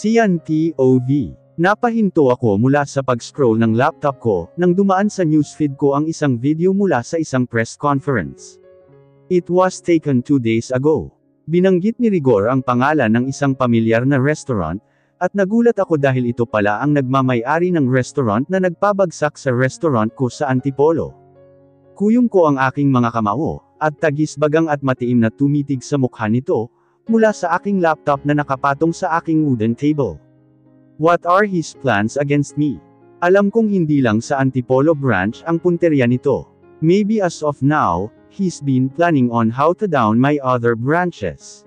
Sian POV. Napahinto ako mula sa pag-scroll ng laptop ko, nang dumaan sa newsfeed ko ang isang video mula sa isang press conference. It was taken 2 days ago. Binanggit ni Rigor ang pangalan ng isang pamilyar na restaurant, at nagulat ako dahil ito pala ang nagmamay-ari ng restaurant na nagpabagsak sa restaurant ko sa Antipolo. Kuyom ko ang aking mga kamao, at tagis-bagang at matiim na tumitig sa mukha nito, mula sa aking laptop na nakapatong sa aking wooden table. What are his plans against me? Alam kong hindi lang sa Antipolo branch ang punterya nito. Maybe as of now, he's been planning on how to down my other branches.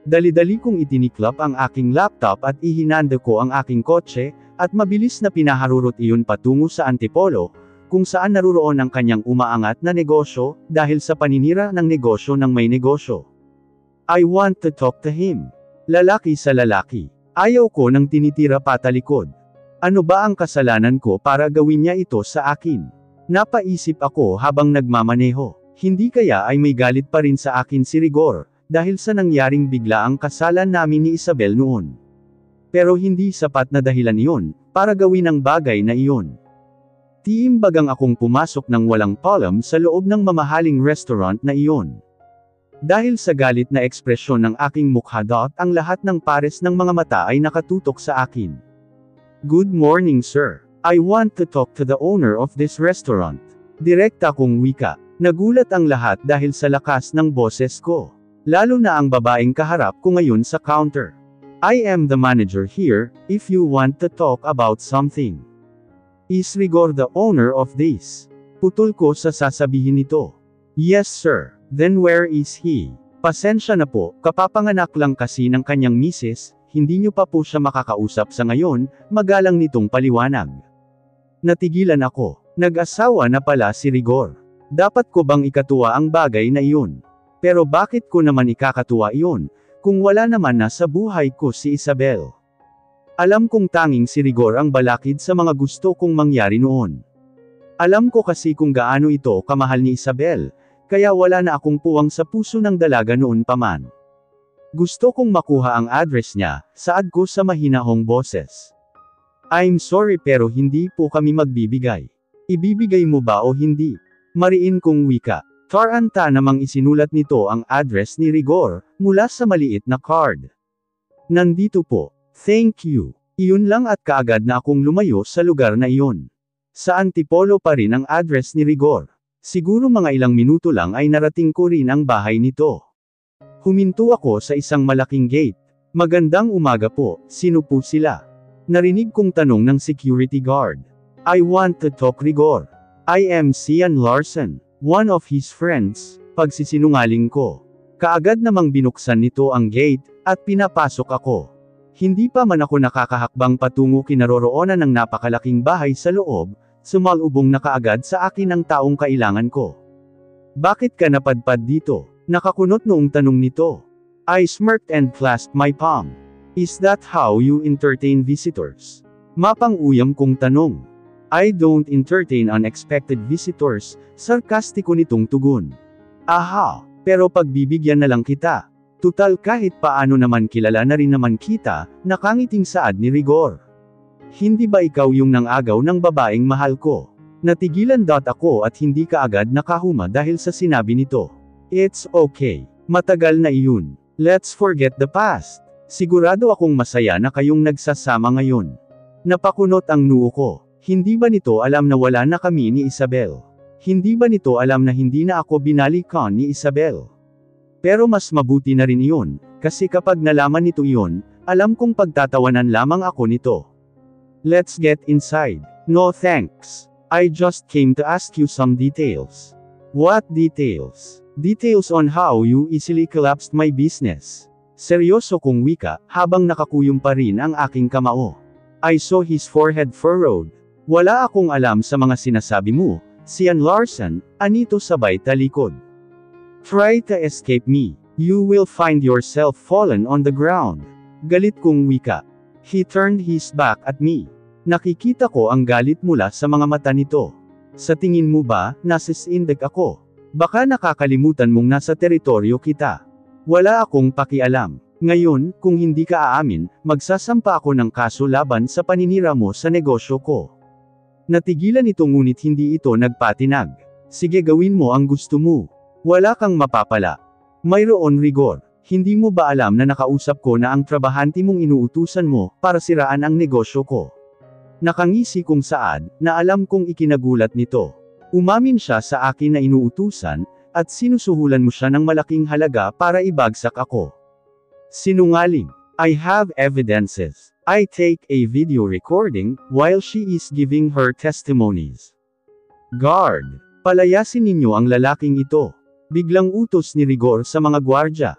Dali-dali kong itiniklop ang aking laptop at ihinanda ko ang aking kotse, at mabilis na pinaharurot iyon patungo sa Antipolo, kung saan naruroon ang kanyang umaangat na negosyo, dahil sa paninira ng negosyo ng may negosyo. I want to talk to him. Lalaki sa lalaki. Ayaw ko nang tinitira patalikod. Ano ba ang kasalanan ko para gawin niya ito sa akin? Napaisip ako habang nagmamaneho. Hindi kaya ay may galit pa rin sa akin si Rigor, dahil sa nangyaring biglaang kasalan namin ni Isabel noon. Pero hindi sapat na dahilan iyon, para gawin ang bagay na iyon. Tiimbagang akong pumasok ng walang palm sa loob ng mamahaling restaurant na iyon. Dahil sa galit na ekspresyon ng aking mukha, ang lahat ng pares ng mga mata ay nakatutok sa akin. Good morning sir. I want to talk to the owner of this restaurant. Direkta kong wika. Nagulat ang lahat dahil sa lakas ng boses ko. Lalo na ang babaeng kaharap ko ngayon sa counter. I am the manager here, if you want to talk about something. Is Rigor the owner of this? Putol ko sa sasabihin nito. Yes sir. Then where is he? Pasensya na po, kapapanganak lang kasi ng kanyang misis, hindi nyo pa po siya makakausap sa ngayon, magalang nitong paliwanag. Natigilan ako. Nag-asawa na pala si Rigor. Dapat ko bang ikatuwa ang bagay na iyon? Pero bakit ko naman ikakatuwa iyon, kung wala naman na sa buhay ko si Isabel? Alam kong tanging si Rigor ang balakid sa mga gusto kong mangyari noon. Alam ko kasi kung gaano ito kamahal ni Isabel, kaya wala na akong puwang sa puso ng dalaga noon pa man. Gusto kong makuha ang address niya, saad ko sa mahinahong boses. I'm sorry pero hindi po kami magbibigay. Ibibigay mo ba o hindi? Mariin kong wika. Taranta namang isinulat nito ang address ni Rigor, mula sa maliit na card. Nandito po. Thank you. Iyon lang at kaagad na akong lumayo sa lugar na iyon. Sa Antipolo pa rin ang address ni Rigor. Siguro mga ilang minuto lang ay narating ko rin ang bahay nito. Huminto ako sa isang malaking gate. Magandang umaga po, sino po sila? Narinig kong tanong ng security guard. I want to talk Rigor. I am Sian Larson, one of his friends. Pagsisinungaling ko. Kaagad namang binuksan nito ang gate, at pinapasok ako. Hindi pa man ako nakakahakbang patungo kinaroroonan ng napakalaking bahay sa loob, sumalubong na kaagad sa akin ang taong kailangan ko. Bakit ka napadpad dito? Nakakunot noong tanong nito. I smirked and clasped my palm. Is that how you entertain visitors? Mapang-uyam kong tanong. I don't entertain unexpected visitors, sarkastiko nitong tugon. Aha, pero pagbibigyan na lang kita. Tutal kahit paano naman kilala na rin naman kita, nakangiting saad ni Rigor. Hindi ba ikaw yung nangagaw ng babaeng mahal ko? Natigilan ako at hindi kaagad nakahuma dahil sa sinabi nito. It's okay. Matagal na iyon. Let's forget the past. Sigurado akong masaya na kayong nagsasama ngayon. Napakunot ang noo ko. Hindi ba nito alam na wala na kami ni Isabel? Hindi ba nito alam na hindi na ako binalikan ni Isabel? Pero mas mabuti na rin iyon, kasi kapag nalaman nito iyon, alam kong pagtatawanan lamang ako nito. Let's get inside. No thanks. I just came to ask you some details. What details? Details on how you easily collapsed my business. Seryoso kong wika, habang nakakuyom pa rin ang aking kamao. I saw his forehead furrowed. Wala akong alam sa mga sinasabi mo, Sian Larson, anito sabay talikod. Try to escape me. You will find yourself fallen on the ground. Galit kong wika. He turned his back at me. Nakikita ko ang galit mula sa mga mata nito. Sa tingin mo ba, nasisindak ako? Baka nakakalimutan mong nasa teritoryo kita. Wala akong pakialam. Ngayon, kung hindi ka aamin, magsasampa ako ng kaso laban sa paninira mo sa negosyo ko. Natigilan ito ngunit hindi ito nagpatinag. Sige, gawin mo ang gusto mo. Wala kang mapapala. Mayroon rigor. Hindi mo ba alam na nakausap ko na ang trabahante mong inuutusan mo para siraan ang negosyo ko? Nakangisi kong Saad, na alam kong ikinagulat nito. Umamin siya sa akin na inuutusan, at sinusuhulan mo siya ng malaking halaga para ibagsak ako. Sinungaling. I have evidences. I take a video recording, while she is giving her testimonies. Guard. Palayasin ninyo ang lalaking ito. Biglang utos ni Rigor sa mga gwardya.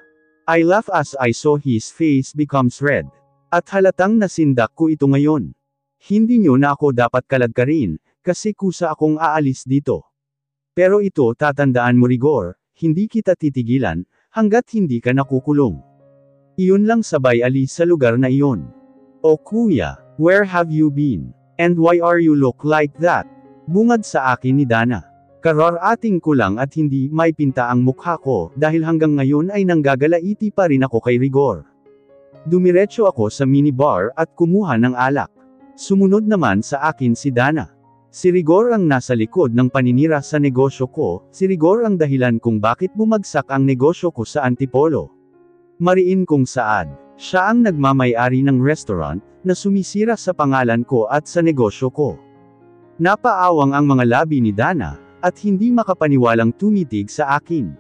I laugh as I saw his face becomes red. At halatang nasindak ko ito ngayon. Hindi nyo na ako dapat kaladkarin, kasi kusa akong aalis dito. Pero ito tatandaan mo Rigor, hindi kita titigilan, hanggat hindi ka nakukulong. Iyon lang sabay alis sa lugar na iyon. O kuya, where have you been? And why are you look like that? Bungad sa akin ni Dana. Kararating ko lang at hindi may pinta ang mukha ko, dahil hanggang ngayon ay nanggagalaiti pa rin ako kay Rigor. Dumiretso ako sa minibar at kumuha ng alak. Sumunod naman sa akin si Dana. Si Rigor ang nasa likod ng paninira sa negosyo ko, si Rigor ang dahilan kung bakit bumagsak ang negosyo ko sa Antipolo. Mariin kong Saad, siya ang nagmamay-ari ng restaurant, na sumisira sa pangalan ko at sa negosyo ko. Napaawang ang mga labi ni Dana, at hindi makapaniwalang tumitig sa akin.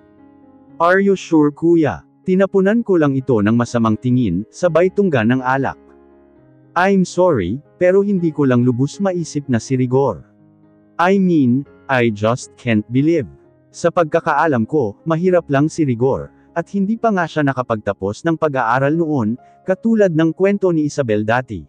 Are you sure kuya? Tinapunan ko lang ito ng masamang tingin, sabay tungga ng alak. I'm sorry, pero hindi ko lang lubos maisip na si Rigor. I mean, I just can't believe. Sa pagkakaalam ko, mahirap lang si Rigor, at hindi pa nga siya nakapagtapos ng pag-aaral noon, katulad ng kwento ni Isabel dati.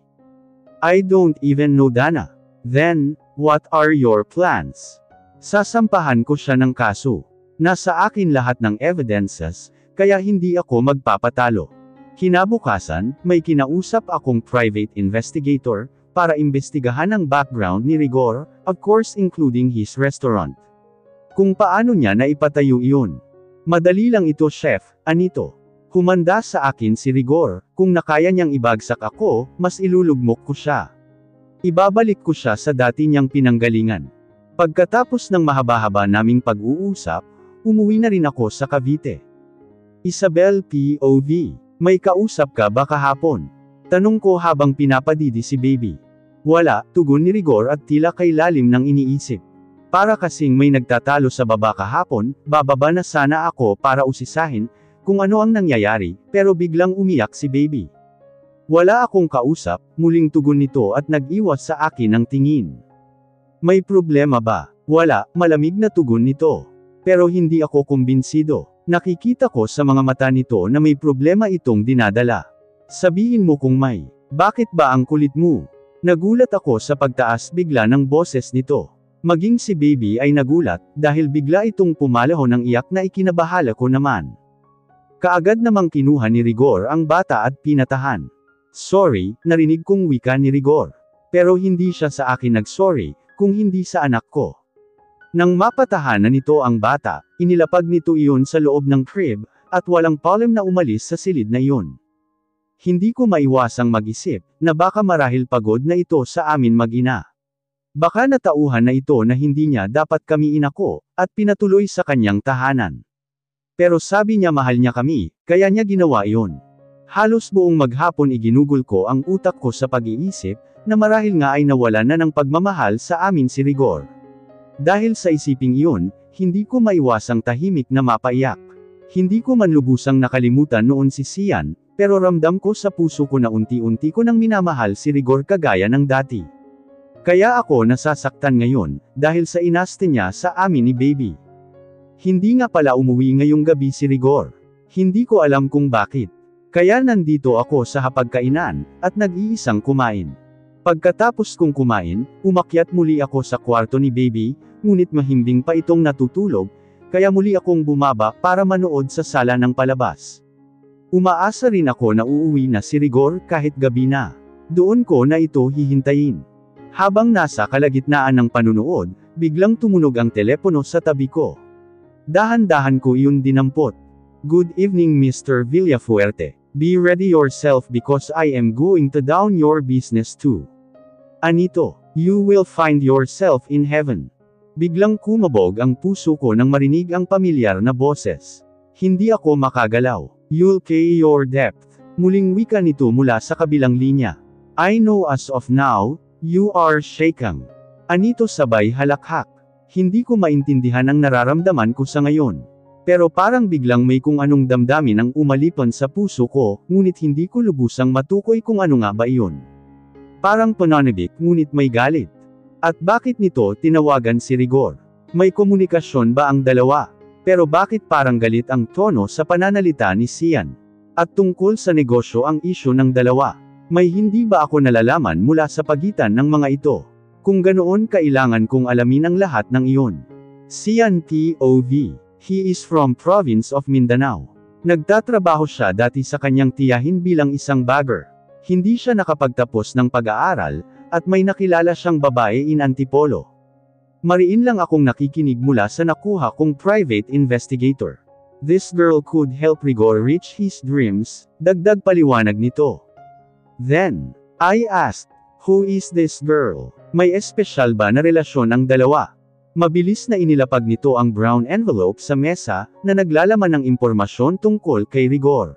I don't even know Dana. Then, what are your plans? Sasampahan ko siya ng kaso. Nasa akin lahat ng evidences, kaya hindi ako magpapatalo. Kinabukasan, may kinausap akong private investigator, para imbestigahan ang background ni Rigor, of course including his restaurant. Kung paano niya naipatayo iyon. Madali lang ito chef, anito. Humanda sa akin si Rigor, kung nakaya niyang ibagsak ako, mas ilulugmok ko siya. Ibabalik ko siya sa dati niyang pinanggalingan. Pagkatapos ng mahaba-haba naming pag-uusap, umuwi na rin ako sa Cavite. Isabel POV, may kausap ka ba kahapon? Tanong ko habang pinapadidi si baby. Wala, tugon ni Rigor at tila kay lalim ng iniisip. Para kasing may nagtatalo sa baba kahapon, bababa na sana ako para usisahin, kung ano ang nangyayari, pero biglang umiyak si baby. Wala akong kausap, muling tugon nito at nag-iwas sa akin ng tingin. May problema ba? Wala, malamig na tugon nito. Pero hindi ako kumbinsido. Nakikita ko sa mga mata nito na may problema itong dinadala. Sabihin mo kung may. Bakit ba ang kulit mo? Nagulat ako sa pagtaas bigla ng boses nito. Maging si baby ay nagulat, dahil bigla itong pumalaho ng iyak na ikinabahala ko naman. Kaagad namang kinuha ni Rigor ang bata at pinatahan. Sorry, narinig kong wika ni Rigor. Pero hindi siya sa akin nag-sorry, kung hindi sa anak ko. Nang mapatahanan nito ang bata, inilapag nito iyon sa loob ng crib, at walang palem na umalis sa silid na iyon. Hindi ko maiwasang mag-isip, na baka marahil pagod na ito sa amin mag-ina. Baka natauhan na ito na hindi niya dapat kami inako, at pinatuloy sa kanyang tahanan. Pero sabi niya mahal niya kami, kaya niya ginawa iyon. Halos buong maghapon iginugol ko ang utak ko sa pag-iisip, na marahil nga ay nawalan na ng pagmamahal sa amin si Rigor. Dahil sa isiping iyon, hindi ko maiwasang tahimik na mapaiyak. Hindi ko man lubusang nakalimutan noon si Sian, pero ramdam ko sa puso ko na unti-unti ko nang minamahal si Rigor kagaya ng dati. Kaya ako nasasaktan ngayon, dahil sa inaste niya sa amin ni baby. Hindi nga pala umuwi ngayong gabi si Rigor. Hindi ko alam kung bakit. Kaya nandito ako sa hapagkainan, at nag-iisang kumain. Pagkatapos kong kumain, umakyat muli ako sa kwarto ni baby, ngunit mahimbing pa itong natutulog, kaya muli akong bumaba para manood sa sala ng palabas. Umaasa rin ako na uuwi na si Rigor kahit gabi na. Doon ko na ito hihintayin. Habang nasa kalagitnaan ng panunood, biglang tumunog ang telepono sa tabi ko. Dahan-dahan ko iyon dinampot. Good evening Mr. Villafuerte. Be ready yourself because I am going to down your business too. Anito, you will find yourself in heaven. Biglang kumabog ang puso ko nang marinig ang pamilyar na boses. Hindi ako makagalaw. You'll pay your debt. Muling wika nito mula sa kabilang linya. I know as of now, you are shaken. Anito sabay halakhak. Hindi ko maintindihan ang nararamdaman ko sa ngayon. Pero parang biglang may kung anong damdamin ang umalipan sa puso ko, ngunit hindi ko lubusang matukoy kung ano nga ba iyon. Parang pananabik ngunit may galit. At bakit nito tinawagan si Rigor? May komunikasyon ba ang dalawa? Pero bakit parang galit ang tono sa pananalita ni Sian? At tungkol sa negosyo ang isyu ng dalawa. May hindi ba ako nalalaman mula sa pagitan ng mga ito? Kung ganoon kailangan kong alamin ang lahat ng iyon. Sian Tov. He is from province of Mindanao. Nagtatrabaho siya dati sa kanyang tiyahin bilang isang bagger. Hindi siya nakapagtapos ng pag-aaral, at may nakilala siyang babae in Antipolo. Mariin lang akong nakikinig mula sa nakuha kong private investigator. This girl could help Rigor reach his dreams, dagdag paliwanag nito. Then, I asked, who is this girl? May espesyal ba na relasyon ang dalawa? Mabilis na inilapag nito ang brown envelope sa mesa, na naglalaman ng impormasyon tungkol kay Rigor.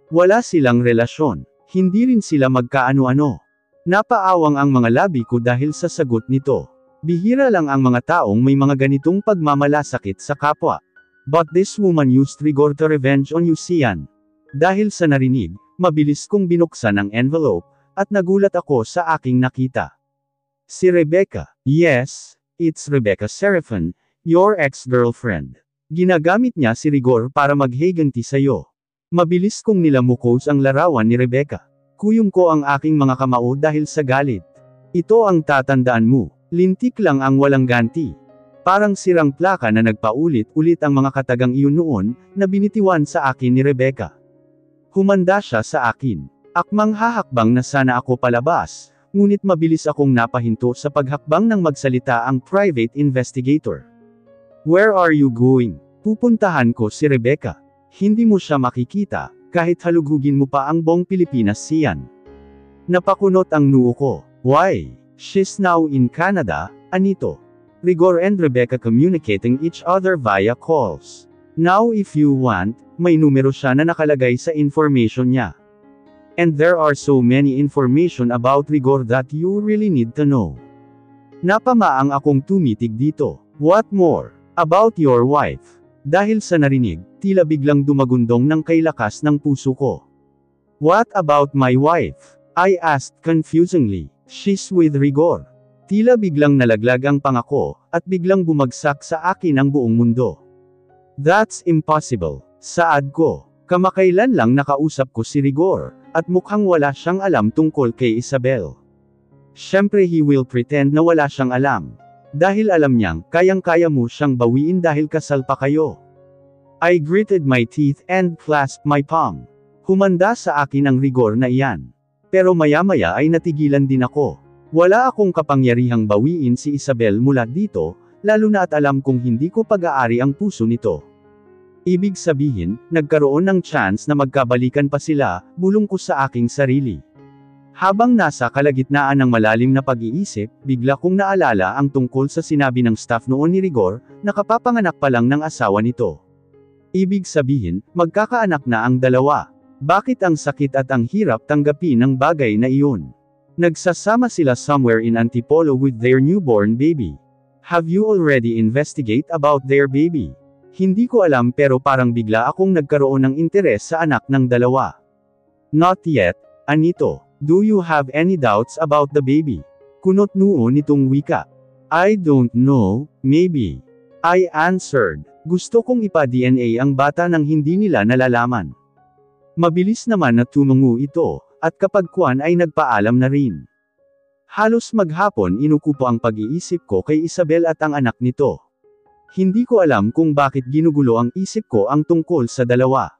Wala silang relasyon. Hindi rin sila magkaano-ano. Napaawang ang mga labi ko dahil sa sagot nito. Bihira lang ang mga taong may mga ganitong pagmamalasakit sa kapwa. But this woman used Rigor to revenge on Sian. Dahil sa narinig, mabilis kong binuksan ang envelope, at nagulat ako sa aking nakita. Si Rebecca. Yes. It's Rebecca Serafin, your ex-girlfriend. Ginagamit niya si Rigor para maghiganti sa'yo. Mabilis kong nilamukos ang larawan ni Rebecca. Kuyong ko ang aking mga kamao dahil sa galit. Ito ang tatandaan mo. Lintik lang ang walang ganti. Parang sirang plaka na nagpaulit-ulit ang mga katagang iyon noon, na binitiwan sa akin ni Rebecca. Humanda siya sa akin. Akmang hahakbang na sana ako palabas. Ngunit mabilis akong napahinto sa paghakbang ng magsalita ang private investigator. Where are you going? Pupuntahan ko si Rebecca. Hindi mo siya makikita, kahit halugugin mo pa ang buong Pilipinas Sian. Napakunot ang noo ko. Why? She's now in Canada, Anito. Rigor and Rebecca communicating each other via calls. Now if you want, may numero siya na nakalagay sa information niya. And there are so many information about Rigor that you really need to know. Napamaang akong tumitig dito. What more? About your wife. Dahil sa narinig, tila biglang dumagundong ng kailakas ng puso ko. What about my wife? I asked confusingly. She's with Rigor. Tila biglang nalaglag ang pangako, at biglang bumagsak sa akin ang buong mundo. That's impossible. Saad ko. Kamakailan lang nakausap ko si Rigor, at mukhang wala siyang alam tungkol kay Isabel. Siyempre he will pretend na wala siyang alam. Dahil alam niyang, kayang-kaya mo siyang bawiin dahil kasal pa kayo. I gritted my teeth and clasped my palm. Humanda sa akin ang Rigor na iyan. Pero maya-maya ay natigilan din ako. Wala akong kapangyarihang bawiin si Isabel mula dito, lalo na at alam kong hindi ko pag-aari ang puso nito. Ibig sabihin, nagkaroon ng chance na magkabalikan pa sila, bulong ko sa aking sarili. Habang nasa kalagitnaan ng malalim na pag-iisip, bigla kong naalala ang tungkol sa sinabi ng staff noon ni Rigor, na kapapanganak pa lang ng asawa nito. Ibig sabihin, magkakaanak na ang dalawa. Bakit ang sakit at ang hirap tanggapin ng bagay na iyon? Nagsasama sila somewhere in Antipolo with their newborn baby. Have you already investigate about their baby? Hindi ko alam pero parang bigla akong nagkaroon ng interes sa anak ng dalawa. Not yet, Anito. Do you have any doubts about the baby? Kunot noo nitong wika. I don't know, maybe. I answered. Gusto kong ipa-DNA ang bata nang hindi nila nalalaman. Mabilis naman na tumungo ito, at kapag kuwan ay nagpaalam na rin. Halos maghapon inukupo ang pag-iisip ko kay Isabel at ang anak nito. Hindi ko alam kung bakit ginugulo ang isip ko ang tungkol sa dalawa.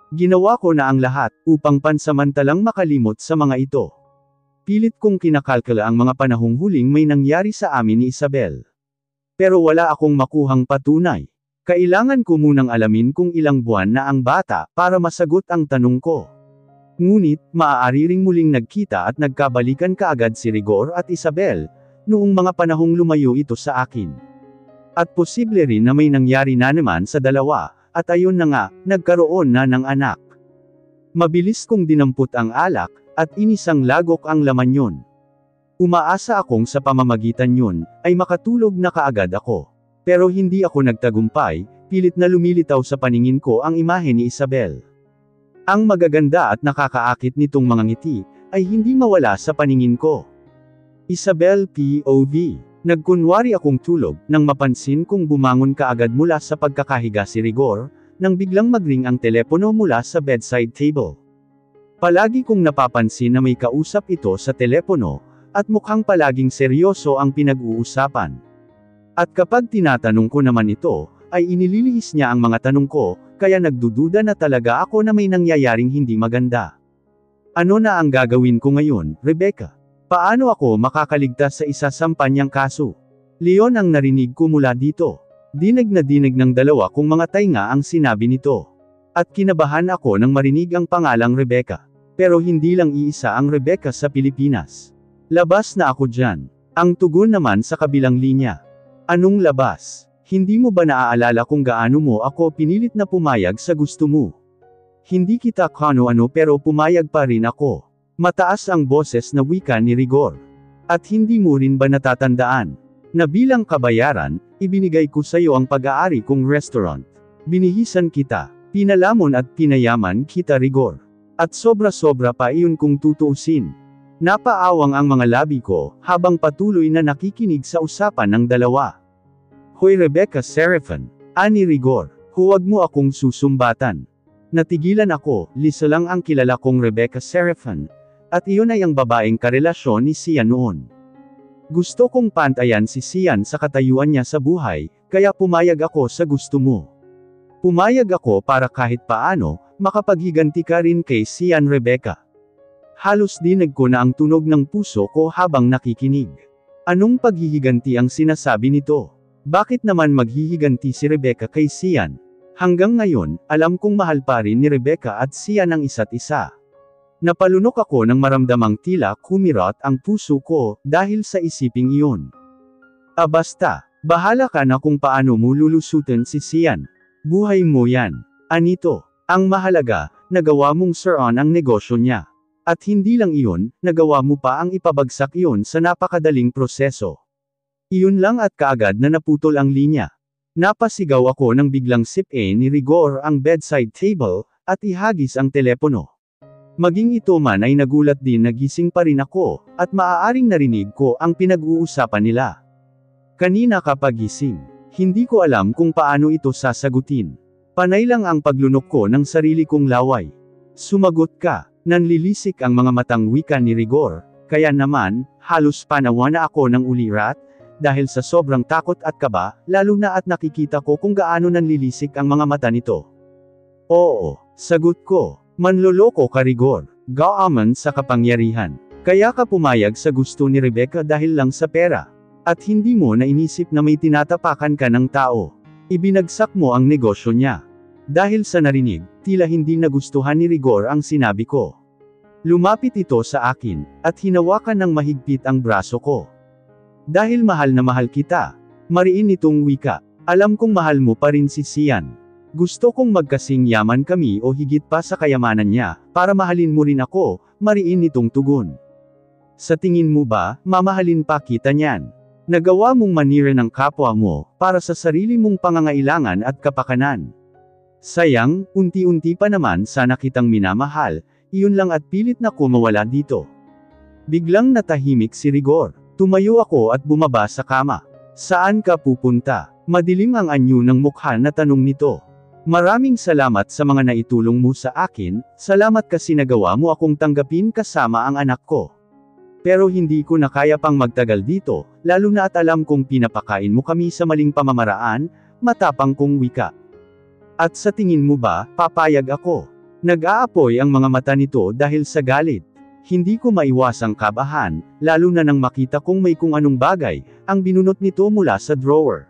Ginawa ko na ang lahat, upang pansamantalang makalimot sa mga ito. Pilit kong kinakalkala ang mga panahong huling may nangyari sa amin ni Isabel. Pero wala akong makuhang patunay. Kailangan ko munang alamin kung ilang buwan na ang bata, para masagot ang tanong ko. Ngunit, maaari ring muling nagkita at nagkabalikan kaagad si Rigor at Isabel, noong mga panahong lumayo ito sa akin. At posible rin na may nangyari na naman sa dalawa, at ayun na nga, nagkaroon na ng anak. Mabilis kong dinampot ang alak, at inisang lagok ang laman yun. Umaasa akong sa pamamagitan yun, ay makatulog na kaagad ako. Pero hindi ako nagtagumpay, pilit na lumilitaw sa paningin ko ang imahe ni Isabel. Ang magaganda at nakakaakit nitong mga ngiti, ay hindi mawala sa paningin ko. Isabel POV. Nagkunwari akong tulog, nang mapansin kong bumangon kaagad mula sa pagkakahiga si Rigor, nang biglang magring ang telepono mula sa bedside table. Palagi kong napapansin na may kausap ito sa telepono, at mukhang palaging seryoso ang pinag-uusapan. At kapag tinatanong ko naman ito, ay inililihis niya ang mga tanong ko, kaya nagdududa na talaga ako na may nangyayaring hindi maganda. Ano na ang gagawin ko ngayon, Rebecca? Paano ako makakaligtas sa isasampan niyang kaso? Leon ang narinig ko mula dito. Dinig na dinig ng dalawa kung mga tainga ang sinabi nito. At kinabahan ako nang marinig ang pangalang Rebecca. Pero hindi lang iisa ang Rebecca sa Pilipinas. Labas na ako dyan. Ang tugon naman sa kabilang linya. Anong labas? Hindi mo ba naaalala kung gaano mo ako pinilit na pumayag sa gusto mo? Hindi kita kano-ano pero pumayag pa rin ako. Mataas ang boses na wika ni Rigor. At hindi mo rin ba natatandaan? Na bilang kabayaran, ibinigay ko sa iyo ang pag-aari kong restaurant. Binihisan kita, pinalamon at pinayaman kita Rigor. At sobra-sobra pa iyon kung tutuusin. Napaawang ang mga labi ko, habang patuloy na nakikinig sa usapan ng dalawa. Hoy Rebecca Serafin, ani Rigor, huwag mo akong susumbatan. Natigilan ako, Lisa lang ang kilala kong Rebecca Serafin, at iyon ay ang babaeng karelasyon ni Sian noon. Gusto kong pantayan si Sian sa katayuan niya sa buhay, kaya pumayag ako sa gusto mo. Pumayag ako para kahit paano, makapaghiganti ka rin kay Sian Rebecca. Halos dinig ko na ang tunog ng puso ko habang nakikinig. Anong paghihiganti ang sinasabi nito? Bakit naman maghihiganti si Rebecca kay Sian? Hanggang ngayon, alam kong mahal pa rin ni Rebecca at Sian ang isa't isa. Napalunok ako nang maramdamang tila kumirot ang puso ko, dahil sa isiping iyon. Basta, bahala ka na kung paano mo lulusutin si Sian. Buhay mo yan. Anito, ang mahalaga, nagawa mong sir-on ang negosyo niya. At hindi lang iyon, nagawa mo pa ang ipabagsak iyon sa napakadaling proseso. Iyon lang at kaagad na naputol ang linya. Napasigaw ako nang biglang sip-in ni Rigor ang bedside table, at ihagis ang telepono. Maging ito man ay nagulat din na gising pa rin ako, at maaaring narinig ko ang pinag-uusapan nila. Kanina kapagising, hindi ko alam kung paano ito sasagutin. Panay lang ang paglunok ko ng sarili kong laway. Sumagot ka, nanlilisik ang mga matang wika ni Rigor, kaya naman, halos panawa na ako ng ulirat, dahil sa sobrang takot at kaba, lalo na at nakikita ko kung gaano nanlilisik ang mga mata nito. Oo, sagot ko. Manloloko ka Rigor, gaaman sa kapangyarihan. Kaya ka pumayag sa gusto ni Rebecca dahil lang sa pera. At hindi mo na inisip na may tinatapakan ka ng tao. Ibinagsak mo ang negosyo niya. Dahil sa narinig, tila hindi nagustuhan ni Rigor ang sinabi ko. Lumapit ito sa akin, at hinawakan ng mahigpit ang braso ko. Dahil mahal na mahal kita. Mariin itong wika. Alam kong mahal mo pa rin si Sian. Gusto kong magkasing yaman kami o higit pa sa kayamanan niya, para mahalin mo rin ako, mariin nitong tugon. Sa tingin mo ba, mamahalin pa kita niyan? Nagawa mong manira ng kapwa mo, para sa sarili mong pangangailangan at kapakanan. Sayang, unti-unti pa naman sana kitang minamahal, iyon lang at pilit na ko mawala dito. Biglang natahimik si Rigor. Tumayo ako at bumaba sa kama. Saan ka pupunta? Madilim ang anyo ng mukha na tanong nito. Maraming salamat sa mga naitulong mo sa akin, salamat kasi nagawa mo akong tanggapin kasama ang anak ko. Pero hindi ko na kaya pang magtagal dito, lalo na at alam kong pinapakain mo kami sa maling pamamaraan, matapang kong wika. At sa tingin mo ba, papayag ako? Nag-aapoy ang mga mata nito dahil sa galit. Hindi ko maiwasang kabahan, lalo na nang makita kong may kung anong bagay, ang binunot nito mula sa drawer.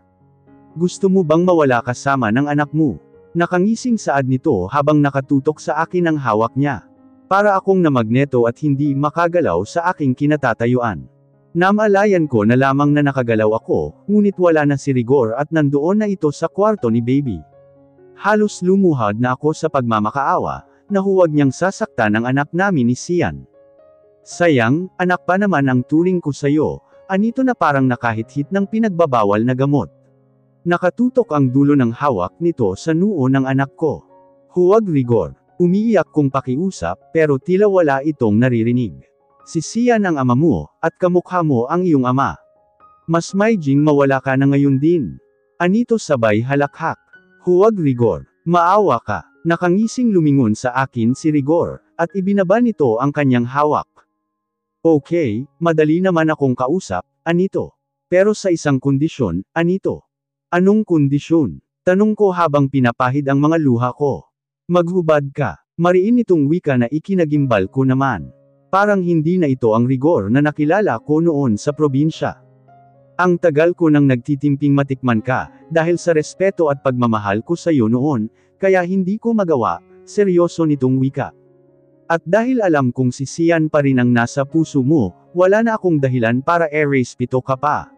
Gusto mo bang mawala kasama ng anak mo? Nakangising saad nito habang nakatutok sa akin ang hawak niya. Para akong namagneto at hindi makagalaw sa aking kinatatayuan. Namalayan ko na lamang na nakagalaw ako, ngunit wala na si Rigor at nandoon na ito sa kwarto ni Baby. Halos lumuhad na ako sa pagmamakaawa, na huwag niyang sasaktan ang anak namin ni Sian. Sayang, anak pa naman ang turing ko sa'yo, anito na parang nakahit-hit ng pinagbabawal na gamot. Nakatutok ang dulo ng hawak nito sa noo ng anak ko. Huwag Rigor. Umiiyak kong pakiusap, pero tila wala itong naririnig. Si Sian ang ama mo, at kamukha mo ang iyong ama. Mas maiging mawala ka na ngayon din. Anito sabay halakhak. Huwag Rigor. Maawa ka. Nakangising lumingon sa akin si Rigor, at ibinaba nito ang kanyang hawak. Okay, madali naman akong kausap, Anito. Pero sa isang kondisyon, Anito. Anong kondisyon? Tanong ko habang pinapahid ang mga luha ko. Maghubad ka. Mariin itong wika na ikinagimbal ko naman. Parang hindi na ito ang Rigor na nakilala ko noon sa probinsya. Ang tagal ko nang nagtitimping matikman ka, dahil sa respeto at pagmamahal ko sa iyo noon, kaya hindi ko magawa, seryoso nitong wika. At dahil alam kong si Sian pa rin ang nasa puso mo, wala na akong dahilan para erase pito ka pa.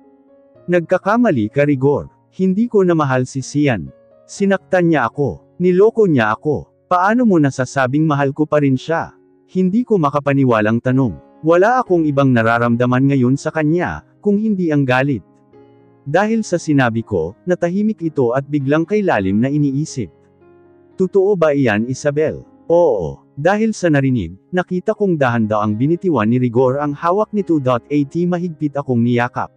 Nagkakamali ka Rigor. Hindi ko na mahal si Sian. Sinaktan niya ako. Niloko niya ako. Paano mo nasasabing mahal ko pa rin siya? Hindi ko makapaniwalang tanong. Wala akong ibang nararamdaman ngayon sa kanya, kung hindi ang galit. Dahil sa sinabi ko, natahimik ito at biglang kay lalim na iniisip. Totoo ba iyan Isabel? Oo. Dahil sa narinig, nakita kong dahan-daang binitiwan ni Rigor ang hawak nito. At mahigpit akong niyakap.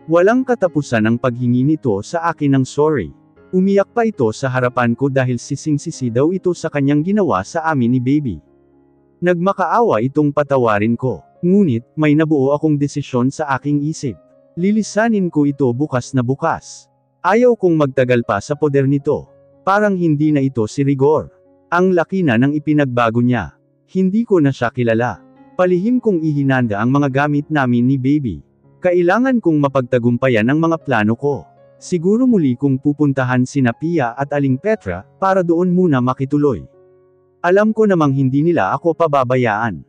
Walang katapusan ang paghingi nito sa akin ng sorry. Umiyak pa ito sa harapan ko dahil sising-sisi daw ito sa kanyang ginawa sa amin ni Baby. Nagmakaawa itong patawarin ko. Ngunit, may nabuo akong desisyon sa aking isip. Lilisanin ko ito bukas na bukas. Ayaw kong magtagal pa sa poder nito. Parang hindi na ito si Rigor. Ang laki na ng ipinagbago niya. Hindi ko na siya kilala. Palihim kong ihinanda ang mga gamit namin ni Baby. Kailangan kong mapagtagumpayan ang mga plano ko. Siguro muli kong pupuntahan sina Pia at Aling Petra, para doon muna makituloy. Alam ko namang hindi nila ako pababayaan.